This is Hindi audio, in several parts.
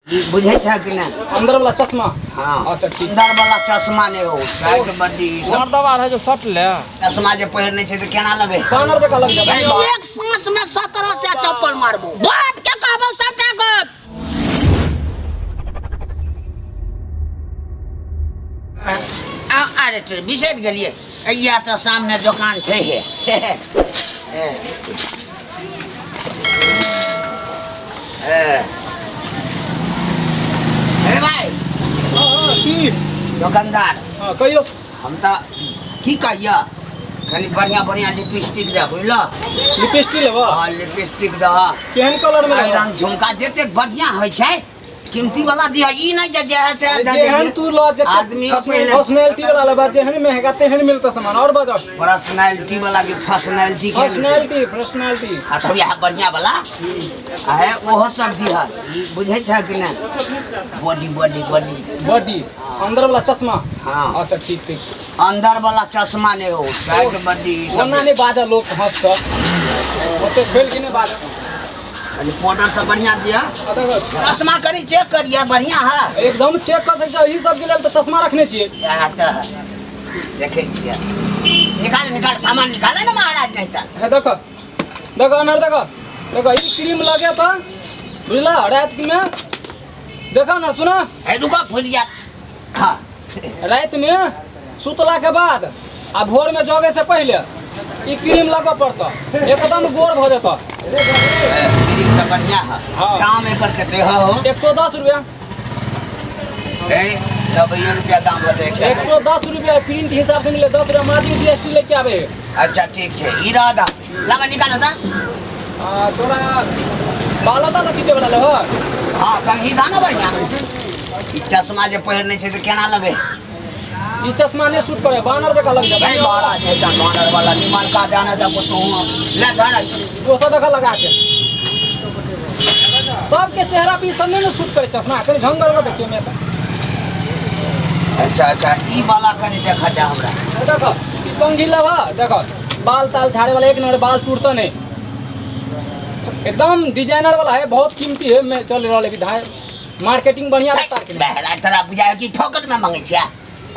बुझे छ कि नहीं? अंदर वाला चश्मा। हाँ अच्छा ठीक। अंदर वाला चश्मा नहीं हो गाय के बड्डी मर्दवा है जो सट ले चश्मा जे पहिर नहीं छे त केना लगे? बानर जका लग जाबे। एक सांस में 17 से चप्पल मारबो। बाप के कहबो सबटा गप। अरे तो बिछड़ गेलिए। या तो सामने दुकान छे हे। अरे भाई हां की दुकानदार हां कहियो हम तो की कहिया कनी बढ़िया बढ़िया लिपस्टिक दे बुझलो लिपस्टिक लेबो। हां लिपस्टिक दे केहन कलर में लेबो? रंग झुमका जते बढ़िया होय छै कीमती वाला दिया ई नहीं जे से जेहन तू लो जते आदमी पहले पर्सनालिटी वाला लेबा जेहन महंगा तेहन मिलता सामान और बजा पर्सनालिटी वाला की पर्सनालिटी के पर्सनालिटी अच्छा यह बढ़िया वाला है ओहो सब दिया ई बुझे छ कि नहीं? बॉडी बॉडी बॉडी बॉडी अंदर वाला चश्मा। हां अच्छा ठीक ठीक। अंदर वाला चश्मा नहीं हो गाय के बड्डी वरना नहीं बाजा लोग हंस कर ओते खेल के नहीं बाजा। रिपोर्टर सब बढ़िया दिया चश्मा करी चेक करिए बढ़िया है एकदम चेक कर सकते ही सब के लेल तो चश्मा रखने छिए। यहाँ तो है देखे छिए निकाल निकाल सामान निकाले ना महाराज नहीं तो है देखो देखो अनर देखो देखो ई क्रीम लगे तो बुझला रात में देखो ना सुना है दुका फूट जा हां रात में सुतला के बाद आ भोर में जगे से पहले ई क्रीम लगवा पड़ता एकदम गोर भ जाता। क्रीम सब बढ़िया है हाँ। दाम एकर कते हो 110 रुपया। ए 90 रुपया दाम होते 110 रुपया प्रिंट हिसाब से मिले 10 रुपया मार्जिन जीएसटी लेके आवे। अच्छा ठीक है ई रहा दाम लगा निकाल दा थोड़ा बाला ता सीटे वाला ले हो। हां कहीं था ना बढ़िया ई चश्मा जे पहिर नहीं छे तो केना लगे? ई चश्मा ने सूट करे बानर जका लग जाबे। भाई महाराज है जान बानर वाला निमन का जाना था को तू ले धड़ दोसा जका लगा के सबके चेहरा पे सब ने सूट करे चश्मा कनी ढंग लगा देखियो में से। अच्छा अच्छा ई वाला कनी देखा जा हमरा देखो ई पंगी लवा देखो बाल ताल झाड़े वाला एक नंबर बाल टूटता नहीं एकदम डिजाइनर वाला है बहुत कीमती है मैं चल रहा लेकिन ढाई मार्केटिंग बढ़िया रहता है। बहरा तोरा बुझाय कि फोकट में मांगे क्या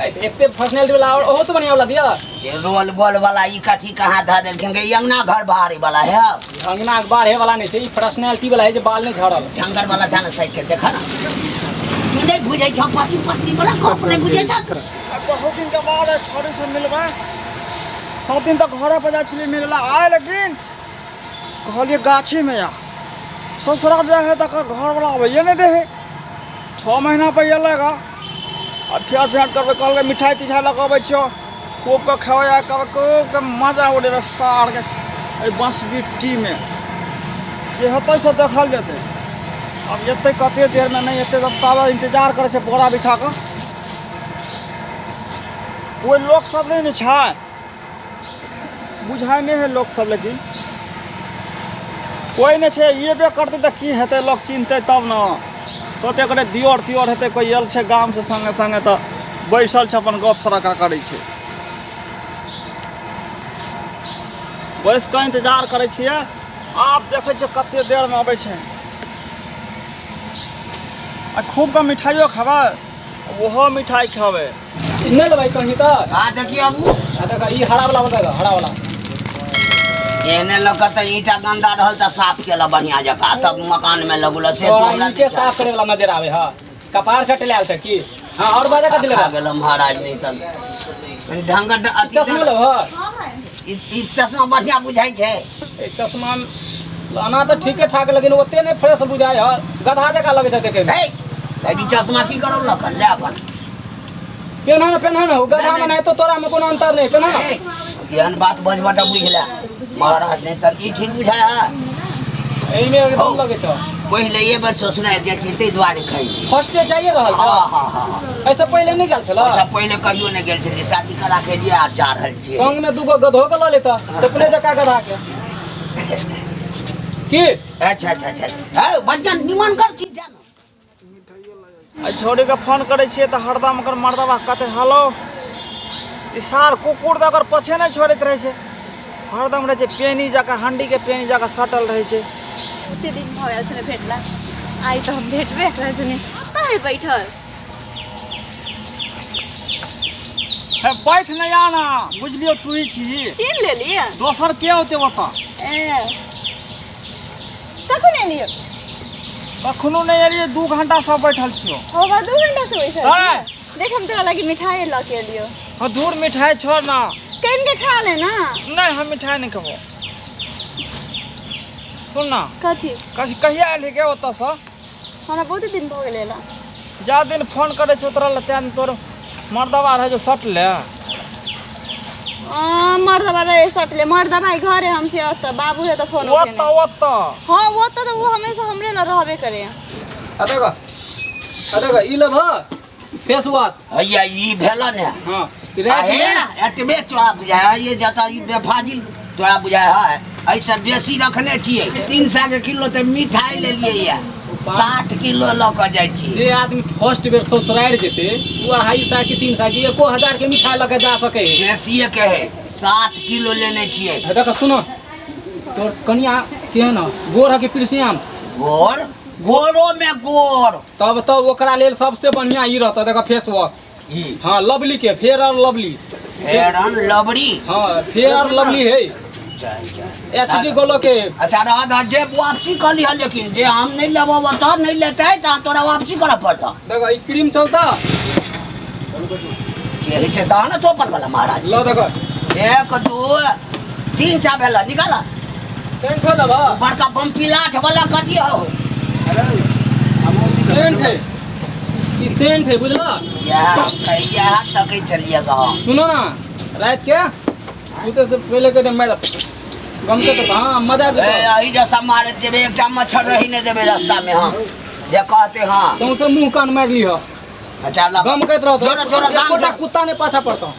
एते पर्सनालिटी वाला और ओहो तो बढ़िया वाला दिया ये रोल बोल वाला ई कथी कहां धा देलखिन के अंगना घर बाहरी वाला है अंगना अखबार है वाला नहीं छै ई पर्सनालिटी वाला है जे बाल नहीं झड़ल ढंगर वाला धान साइड के देखा ना तू नहीं बुझै छ पति पत्नी वाला कप नहीं बुझै छ बहुत दिन के बाद छोरी से मिलबा 7 दिन तक घरे पे जा छिले मिलला आए लेकिन कहलिए गाछी में जा ससुराल जा है तक घर वाला आवे नहीं दे 6 महीना पे अलेगा और फिर भेंट करबे कहल मिठाई तिठाई लगाबे छो खूब के खवाया खूब के मजा उड़े सार के बस बिट्टी में जे होते से देखल जेते अब एते कते देर में नहीं एते तब तावा इंतजार करे छे बोरा बिछा के वो लोग सब नहीं छा बुझाई नहीं है लोग सब लेकिन कोई नहीं छे ये बे करते तो की हेते लोग चिन्हते तब ना सोते करे दियोर तियोर हेते कोई यल छे गांव से संगे संगे तो बैसल छे अपन गप सराका करे छे बस का इंतजार करे छिए आप देखे छे कते देर में आवे छे आ खूब का मिठाइयो खावे ओहो मिठाई खावे इन्ने ले भाई कहीं तो हां देखिए अबू देखा ई हरा वाला बताएगा हरा वाला एने लगा त ईटा गंदा रहल त साफ केला बढ़िया जका तब मकान में लगुल से तो इनके साफ करे वाला नजर आवे हां कपार छट ले आल से की हां और बाजा का दिले गेल महाराज नहीं त ढंग चश्मा लो हां ई चश्मा बढ़िया बुझाई छे ए चश्मा लाना तो ठीके ठाक लेकिन ओते नहीं फ्रेश बुझाय यार गधा जका लगे छै देखे में हे लगी चश्मा की करो लख ले अपन पेनहा ना गधा में नहीं तो तोरा में कोनो अंतर नहीं पेनहा एहन बात बजबटा बुझला महाराज नहीं त ई ठीक बुझाय एही में एकदम लगे छ पहले ये बार सोचना जे चिते द्वारे खाई फर्स्ट चाहिए रहल छ हां हां हां ऐसे पहले नहीं गेल छला ऐसा पहले कहियो नहीं गेल छली शादी करा के लिए आ जा रहल छी संग में दूगो गधो के ल लेता तो अपने जका गधा के की अच्छा अच्छा अच्छा ए बढ़िया निमन कर चीज जान छोड़ी के फोन करे छिए त हरदम अगर मर्दवा कहते हेलो इशार कुकुर द अगर पछे नहीं छोड़त रहे छे हरदम रहे छे पेनी जका हंडी के पेनी जका सटल रहे छे कते दिन भ गेल छले भेटला आई तो हम भेटबे एकरा से कहे बैठल है बैठ नहीं आना बुझलियो तू ही छी चिन ले लिए दोसर के होते बता ए कखन एलियो कखनो नहीं एलिए 2 घंटा से बैठल छियो होगा 2 घंटा से बैठल अरे! देख हम तोरा लगी मिठाई ला के लियो हाँ दूर मिठाई छोड़ ना कहीं के खा ले ना नहीं हम मिठाई नहीं खाबो सुन ना कथी कहिया आयल है के होता सा हमरा बहुत दिन हो गेले ला जा दिन फोन करे छो तोरा लते तोर मर्दवा रहे जो सट ले मर्दबा रहे सटले मर्दबा घरे हम से त बाबू है तो फोन ओत्ता ओत्ता हां वो तो वो हमेशा हमरे ला रहबे करे देखो ई लेब फेस वॉश हैया ई भेल ने हां आहे एतबे तोरा बुझाय ये जता ई बेफाजिल तोरा बुझाय है ऐसे बेसी रखने छिए 300 के किलो त मिठाई ले लिए या 7 किलो ल के जाय छी जे आदमी फर्स्ट बेर ससुराल जेते वो 250 की 300 की 1000 के मिठाई लके जा सके है बेसी के है 7 किलो लेने छिए देखो सुनो तोर कनिया के ना गोर के पिरसियाम गोर गोरो में गोर तब तो ओकरा लेल सबसे बढ़िया ई रहता देखो फेस वॉश ई हां लवली के फेयर और लवली फेयर एंड लवली हां फेयर और लवली है एचडी गोलो के अच्छा रहा जे वापसी कर लिया लेकिन जे हम नहीं लेबो बता नहीं लेते ता तोरा वापसी करे पड़ता देखो ई क्रीम चलता जे से दा ना तो अपन वाला महाराज लो देखो 1 2 3 चा भेला निकाला सेंट हो लबा बड़का बम्पिलाठ वाला कथी हो सेंट है ई सेंट है बुझला यह तक चलिएगा सुनो ना रात के उते से पहले के दे मैडम गम के तो हां मजा भी ए आई जैसा मारे देबे एक जाम मच्छर रही ने देबे रास्ता में हां ये कहते हां सौसे मुंह कान मार ली हो अच्छा लग गम कहत रहो जोरा जोरा दाम कोटा कुत्ता ने पाछा पड़ता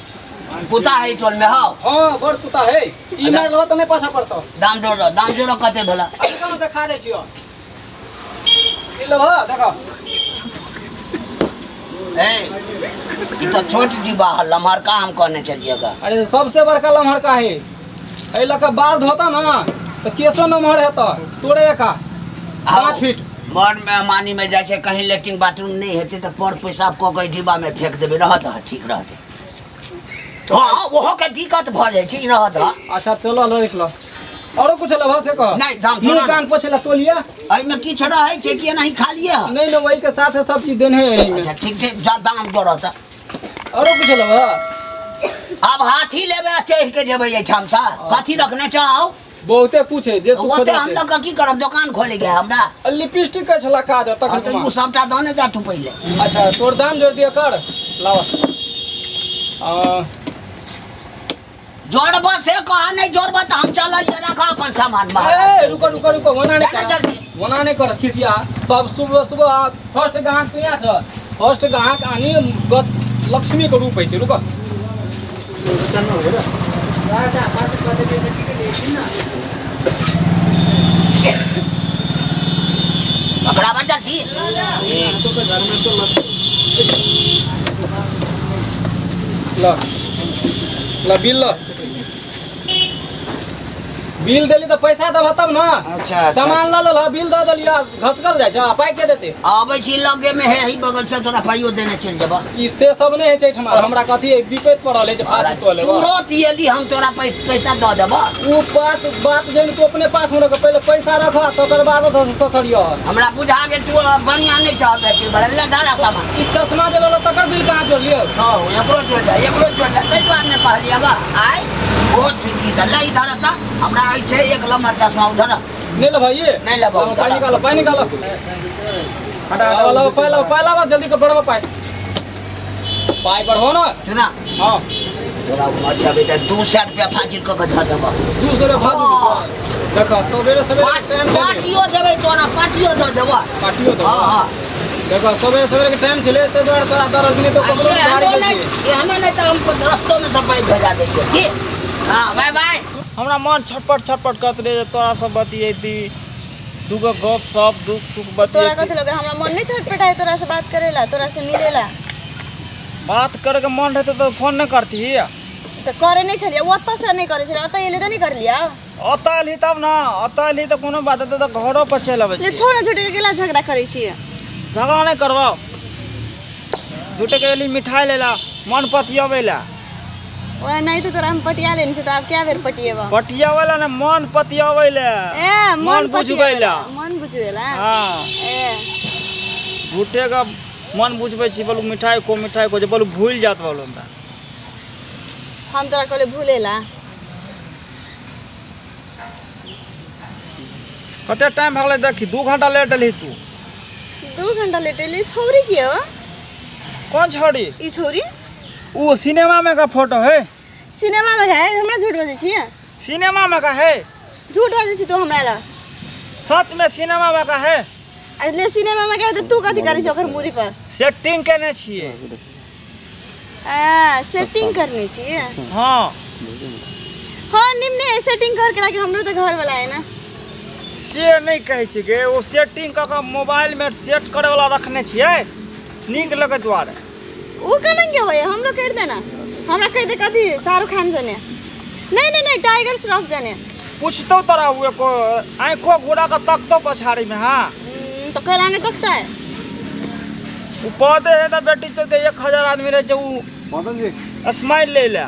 कुत्ता है टोल में हां हां बड़ कुत्ता है ई मार लो तो नहीं पाछा पड़ता दाम जोड़ा कहते भला अभी कौन दिखा दे छियो ई लो देखो ए ई तो छोटी डिब्बा है लमहर का हम करने चलिएगा अरे सबसे बड़का लम्हर का है ए लका बाल धोता ना तो केसो नमहर हेता तोड़े का 5 फीट मर में मानी में जाए कहीं लेट्रिन बाथरूम नहीं हेते तो पर पेशाब को कोई डिब्बा में फेंक देबे रहत ठीक रहते हां ओहो के दिक्कत भ जाय छी रहत अच्छा चलो लो देख लो औरो कुछ लभा से कह नहीं दाम मुंह कान पोछला तोलिया आई में की छड़ा है छे कि नहीं खा लिए नहीं ना वही के साथ है सब चीज देने है यही में अच्छा ठीक है जा दाम जोड़त औरो कुछ लभा अब हाथी लेबे चढ़ के जेबे ये छमसा कथी रखने चाहो बहुते कुछ है जे तू ओते खोजे हम लोग का की करब दुकान खोले गए हमरा लिपस्टिक का छला काज तक तो तू सबटा दाने जा तू पहले अच्छा तोर दाम जोड़ दिया कर लावा जोड़ब से कहा नहीं जोड़ब तो हम चल रखा अपन सामान ए रुको रुको रुको वना नहीं जाना कर जल्दी। वना नहीं कर खिसिया सब सुबह सुबह फर्स्ट ग्राहक तू यहाँ छ फर्स्ट ग्राहक आनी लक्ष्मी के रूप है छ रुको पकड़ा बा जल्दी ला ला बिल देली तो पैसा देबा तब ना अच्छा सामान ला ला बिल दे देलिया घसकल जाय छ पाई के देते आबै छी लगे में है ही बगल से तोरा पाइयो देने चल जेबा इससे सब नहीं है छै हमरा कथी विपरीत पड़ल है जे फालतू तो लेबा तुरंत एली हम तोरा पैसा दे देबा वो पास बात जन को अपने पास होने के पहले पैसा रखा तो कर बाद ससरिया हमरा बुझा गेल तू बढ़िया नहीं चाह बेची भले धारा सामान ई चश्मा जे लो तकर बिल कहां जोड़ लियो हां एकरो जोड़ ले कई बार ने कहलिएगा आय बहुत चीज लाई धारा था हमरा आई छे एक लम्हा चश्मा उधर नहीं लो भाई ये नहीं लेबा पानी निकालो हटा वाला पहला जल्दी कर बढ़वा पाई बढ़ो ना सुना हां तोरा अच्छा बेटा 200 रुपया फाजिल क के ध देबा 200 रे फाजिल देखो सवेरे सवेरे टाइम पार्टियो देबे तोरा पार्टियो द देबा पार्टियो दो हां हां देखो सवेरे सवेरे के टाइम चले तो तोरा 10 दिन तो कपड़ो गाड़ी ये हमें नहीं तो हमको रास्तों में सब भेजा दे छे की हां बाय बाय हमरा मन छटपट करत रहे तोरा सब बतियैती दुगो गप सब दुख सुख तोरा बतियैती कथी लगे हमरा मन नहीं छटपटाए तोरा से बात करेला तोरा से मिलेला बात करे के मन रहते तो फोन नहीं करती तो करे नहीं छलिया ओत्तो से नहीं करे छलिया ओत्तो एले तो नहीं कर लिया अतली तब ना अतली तो कोनो बात है तो घरों पर चल आवे ये छोड़ झूठे के झगड़ा करे छिए झगड़ा नहीं करवाओ झूठे के लिए मिठाई लेला मन पतियावेला ओए नहीं तो तोरा हम पटिया लेन छै त अब क्या बेर पटिएबा पटियावेला ने मन पतियावेला ए मन बुझवेला मन बुझवेला हां ए झूठे का मन बुझबे छी बोलू मिठाई को जे बोलू भूल जात बोलू हमरा हम तोरा कहले भूलेला कते टाइम भगले देखी 2 घंटा लेट एली तू 2 घंटा लेट एली छोरी की हो कौन छोड़ी ई छोरी वो सिनेमा में का फोटो है सिनेमा में है हमरा झूठ बजे छिए सिनेमा में का है झूठ बजे छी तू हमरा ला सच में सिनेमा में का है अरे सिनेमा में कहे तो तू कथी करे छी ओकर मुरी पर सेटिंग करने छिए आ सेटिंग करने छी हां हां निम्ने सेटिंग करके लाके हमरो तो घर वाला है ना से नहीं कहे छी के वो सेटिंग का मोबाइल में सेट करे वाला रखने छिए नीक लगे द्वारे वो कनन के होय हमरो कर देना हमरा कह दे कथी शाहरुख खान जने नहीं टाइगर श्रॉफ जने पूछतो तोरा हुए को आंखों गोड़ा का तकतो पछाड़ी में हां तो कहला नहीं तकता है वो पौधे है तो बेटी तो 1000 आदमी रहे जो मदन जी स्माइल ले ले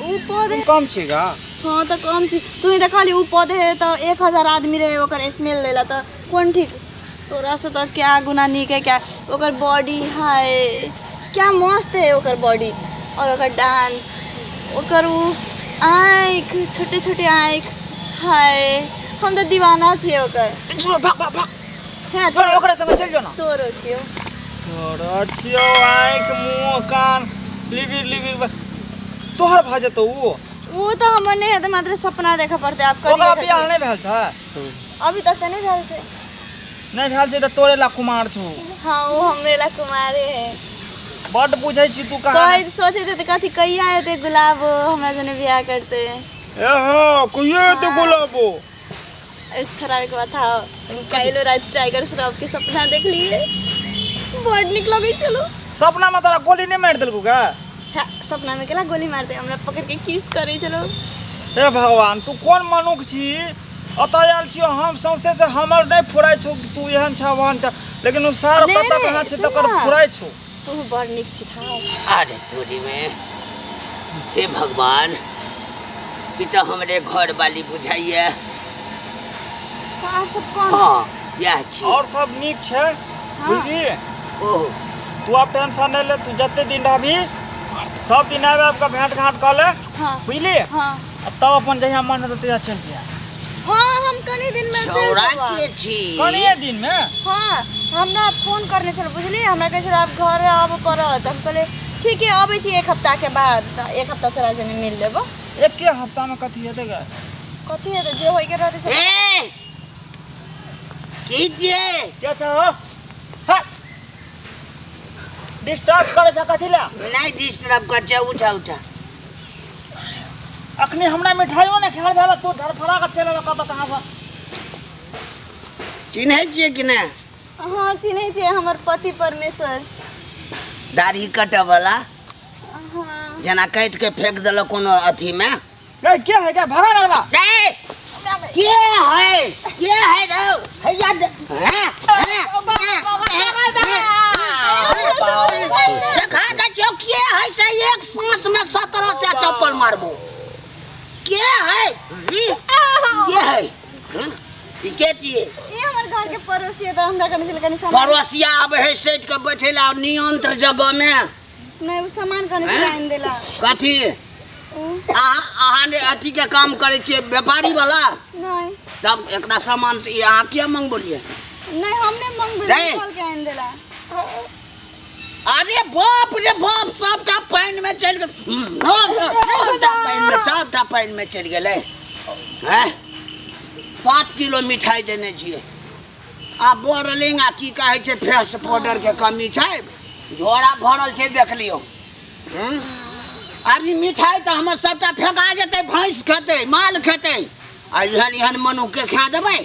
वो पौधे कम छेगा हां तो कम छी तू ही देखली वो पौधे है तो 1000 आदमी रहे ओकर स्मेल लेला तो कौन ठीक तोरा से तो क्या गुना नीक है क्या ओकर बॉडी हाय क्या मस्त है ओकर बॉडी और ओकर डांस ओकर वो आँख छोटे छोटे आँख हाय हम तो दीवाना छे ओकर भाग हां तो ओकरा संग चल जो ना तोरो छियो तोरा छियो आँख मुंह कान लिविर तोहर भ जतो वो तो हमर नहीं है तो मात्र सपना देखा पड़ते आप करिए ओकरा बियाह नहीं भेल छ अभी तक तो नहीं भेल छे नहीं भेल छै त तोरे ला कुमार छौ हां वो हमरे ला कुमारे है बड बुझै छी तू कहां कोई सोचे थे कथी कहिया हेते गुलाब हमरा जने बियाह करते ए हां कहिया तो गुलाबो थोड़ा एक बात था काइलो रात टाइगर श्रॉफ के सपना देख लिए बड़ निक लगे चलो सपना में तोरा गोली नहीं मार देलकू का हाँ, सपना में केला गोली मारते हमरा पकड़ के किस करे चलो हे भगवान तू कौन मनुख छी अतः आयल छियो हम सौंसे से हमर नहीं फुराय छौ तू एहन छ वहन छ लेकिन उ सार पता कहां छै तकर फुराय छौ तू बड़ निक सिखाओ अरे तोरी में हे भगवान ई तो हमरे घर वाली बुझाइए कार सब कौन हाँ यह छी और सब नीक छै बुझली ओह तू अब टेंशन नहीं ले तू जते दिन रहबी सब दिन आवे आपका भेंट घाट कर ले हां बुझली हां तब अपन जहिया मन होते तहिया चल जा हां हम कनी दिन में चल चौरा जाबा के छी कनिए दिन में हां हमरा फोन करने चलो बुझली हमरा कहे चलो आप घर आब करत हम कहले ठीक है आबै छी एक हफ्ता के बाद एक हफ्ता तोरा जने मिल लेबो एक के हफ्ता में कथी हेते गा कथी है जे होय के रहते से ए कीजिए क्या चाहो हट डिस्टर्ब करे छ कथी ला नहीं डिस्टर्ब कर जा उठा अखनी हमरा मिठाइयो ने खाल भेला तू धरफड़ा के चले कत कहां से चिन्है छियै कि नहीं हां चिन्है छै हमर पति परमेश्वर दाढ़ी कटे वाला हां जना काट के फेंक देलो कोनो अथी में ए क्या है क्या भगा लगला के है रो हैया देखा जा छौ के है से एक सांस में 17 से चप्पल मारबो के है के है ई के छिए ये हमर घर के पड़ोसी है तो हमरा कने चल कने सामान पड़ोसिया आबे है सेट के बैठेला नियंत्र जगह में नहीं वो सामान कने से लाइन देला कथी अहाँ ने अथी के काम करे छिए व्यापारी वाला नहीं तब एकरा सामान से यहाँ क्या मांगबोलिए नहीं हमने मंगबे नहीं। खोल के आइन देला अरे बाप रे बाप सबटा पानी में चल गेल सबटा पानी में चल गेलै हैं 7 किलो मिठाई देने छिए आ बोरलिंग आ की कहे छै फेस पाउडर के कमी छै झोरा भरल छै देख लियो अभी मिठाई तो हमर सबटा फेंका जेतै भैंस खेतै माल खेतै आ एहन मनुख के खा देबै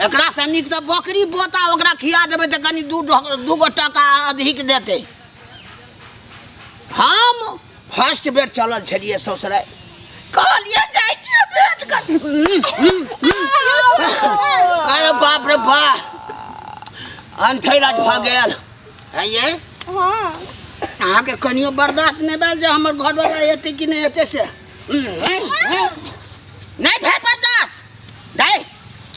एकरा से नीक तो बकरी बोता ओकरा खिया देबै तो कनी 2 टका अधिक देते हम फर्स्ट बेर चलल छलिए ससुराल कहलिए जाइ छियै भेट कर। अरे बाप रे बाप अंधेराज भऽ गेल है ये। हाँ अहाँके कनियो बर्दाश्त नहीं भेल जे हमर घर वाला एते कि नहीं एते से नहीं भेल बर्दाश्त दाई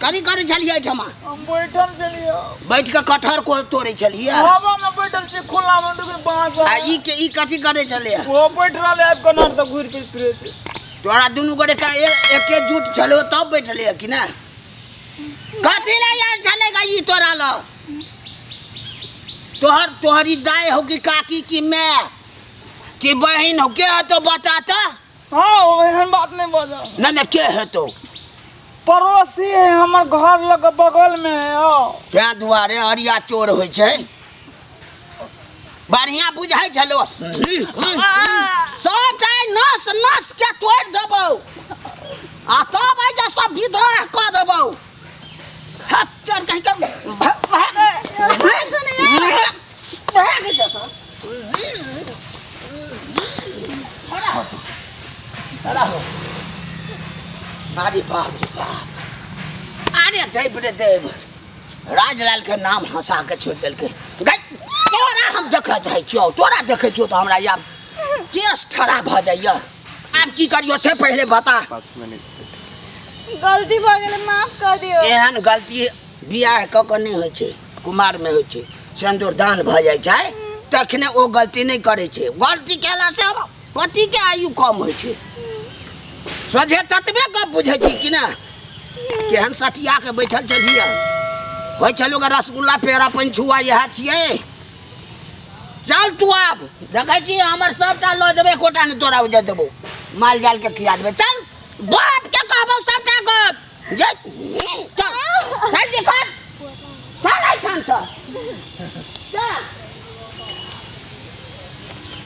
करी करै छलियै एहिठमा हम बैठल छलियै बैठ के कटहर को तोड़ै छलियै हवा में बैठल छी खुला में दुगो बांस आ ई कथी करै छलियै वो बैठ रहले आबि के नर त घुर के फिरे तोरा दुनू गोरे का एके जुट छलो तब बैठलियै कि ना कथी ले यार चलेगा ई तोरा लो तोहरी दाई हो कि काकी की मैं कि बहन हो के है तो बता तो। हाँ एहन बात नहीं बजा नहीं के है तो पड़ोसी है हमर घर लग बगल में है त्या दुआरे अरिया चोर होइ छै बढ़िया बुझाइ छलो सबटा नस नस के तोड़ देबौ आ तब आई जे सब विद्रोह क देबौ हत्तर कहि के भाग दुनिया भाग जैसा खड़ा हो अरे बाप रे बाप अरे देव रे देव राजलाल के नाम हंसा के छोड़ देलकै तोरा हम देखै चाहै छियौ तोरा देखै छियौ तो हमरा यार केस ठड़ा भऽ जाइए आब की करियो से पहले बता गलती भऽ गेलै माफ कर दियो। एहन गलती बियाह क के नहीं होइ छै कुमार में होइ छै सिंदूर दान भऽ जाइ छै तखने ओ गलती नहीं करै छै गलती केला से पति के आयु कम होइ छै सोझे ततबे गप बुझै छी कि ना केहन सटिया के बैठल छलियै होइ छलो के रसगुल्ला पेड़ा पंछुआ यह छियै चल तू आब देखै छी हमर सबटा लऽ देबै कोटा ने तोरा उजे देबो माल जाल के खिया देबै चल बाप के कहबो सबटा गप जे चल चल दिखा चल आई छन चल